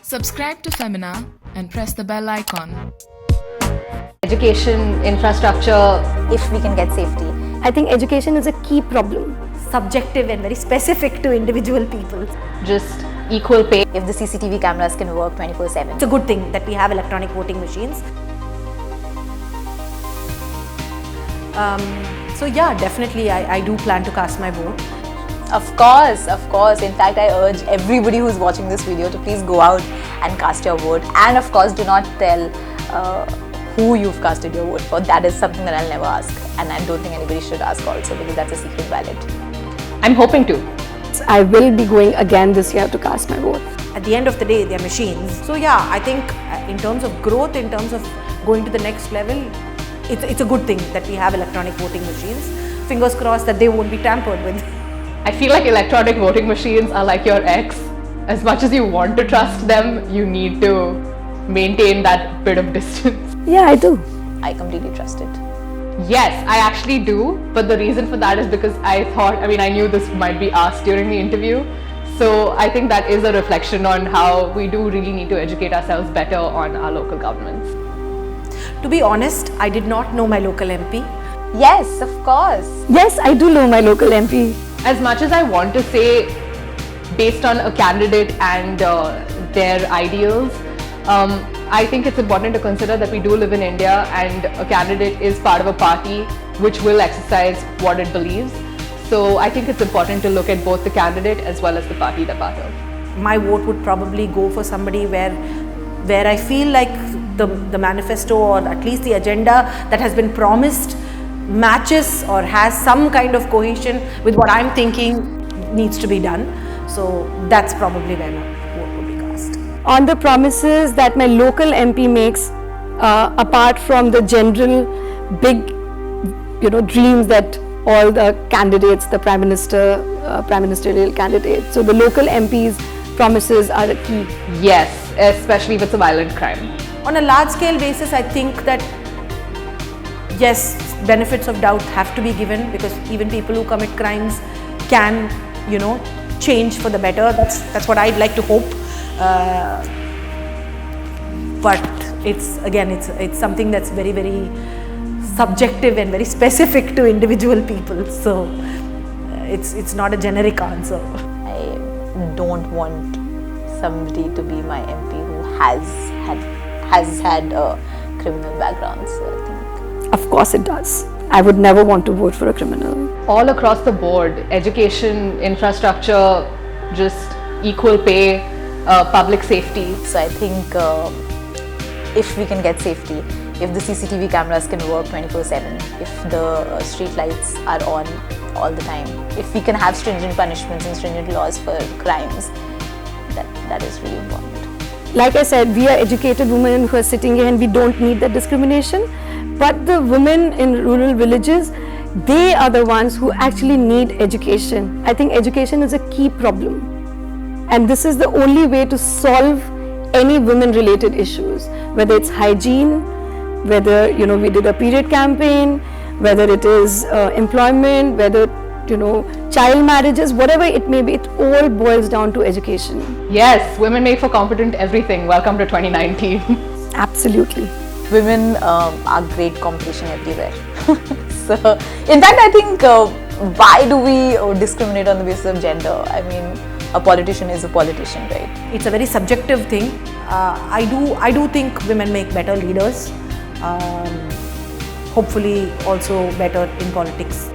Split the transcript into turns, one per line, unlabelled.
Subscribe to Femina and press the bell icon.
Education, infrastructure,
if we can get safety.
I think education is a key problem. Subjective and very specific to individual people.
just equal pay.
If the CCTV cameras can work 24/7.
It's a good thing that we have electronic voting machines. So yeah, definitely I do plan to cast my vote.
Of course. In fact, I urge everybody who's watching this video to please go out and cast your vote. And of course, do not tell who you've casted your vote for. That is something that I'll never ask. And I don't think anybody should ask also, because that's a secret ballot.
I'm hoping to.
I will be going again this year to cast my vote. At the end of the day, they're machines. So yeah, I think in terms of growth, in terms of going to the next level, it's a good thing that we have electronic voting machines. Fingers crossed that they won't be tampered with.
I feel like electronic voting machines are like your ex. As much as you want to trust them, you need to maintain that bit of distance.
Yeah, I do.
I completely trust it.
Yes, I actually do. But the reason for that is because I knew this might be asked during the interview. So I think that is a reflection on how we do really need to educate ourselves better on our local governments.
To be honest, I did not know my local MP.
Yes, of course.
Yes, I do know my local MP.
As much as I want to say, based on a candidate and their ideals, I think it's important to consider that we do live in India and a candidate is part of a party which will exercise what it believes. So I think it's important to look at both the candidate as well as the party they're part of.
My vote would probably go for somebody where I feel like the manifesto, or at least the agenda that has been promised, matches or has some kind of cohesion with what I'm thinking needs to be done. So that's probably where my vote would be cast. On the promises that my local MP makes, apart from the general big, dreams that all the candidates, the Prime Minister, Prime Ministerial candidates, so the local MP's promises are the key.
Yes, especially if it's a violent crime.
On a large scale basis, I think that yes, benefits of doubt have to be given, because even people who commit crimes can, change for the better. That's what I'd like to hope. But it's something that's very, very subjective and very specific to individual people. So it's not a generic answer.
I don't want somebody to be my MP who has had a criminal background. So I think.
Of course it does. I would never want to vote for a criminal.
All across the board, education, infrastructure, just equal pay, public safety.
So I think if we can get safety, if the CCTV cameras can work 24/7, if the street lights are on all the time, if we can have stringent punishments and stringent laws for crimes, that is really important.
Like I said, we are educated women who are sitting here and we don't need that discrimination. But the women in rural villages, they are the ones who actually need education. I think education is a key problem. And this is the only way to solve any women-related issues, whether it's hygiene, whether, we did a period campaign, whether it is employment, whether, child marriages, whatever it may be, it all boils down to education.
Yes, women make for competent everything. Welcome to 2019.
Absolutely.
Women are great competition everywhere. So, in fact, I think why do we discriminate on the basis of gender? I mean, a politician is a politician, right?
It's a very subjective thing. I do think women make better leaders. Hopefully, also better in politics.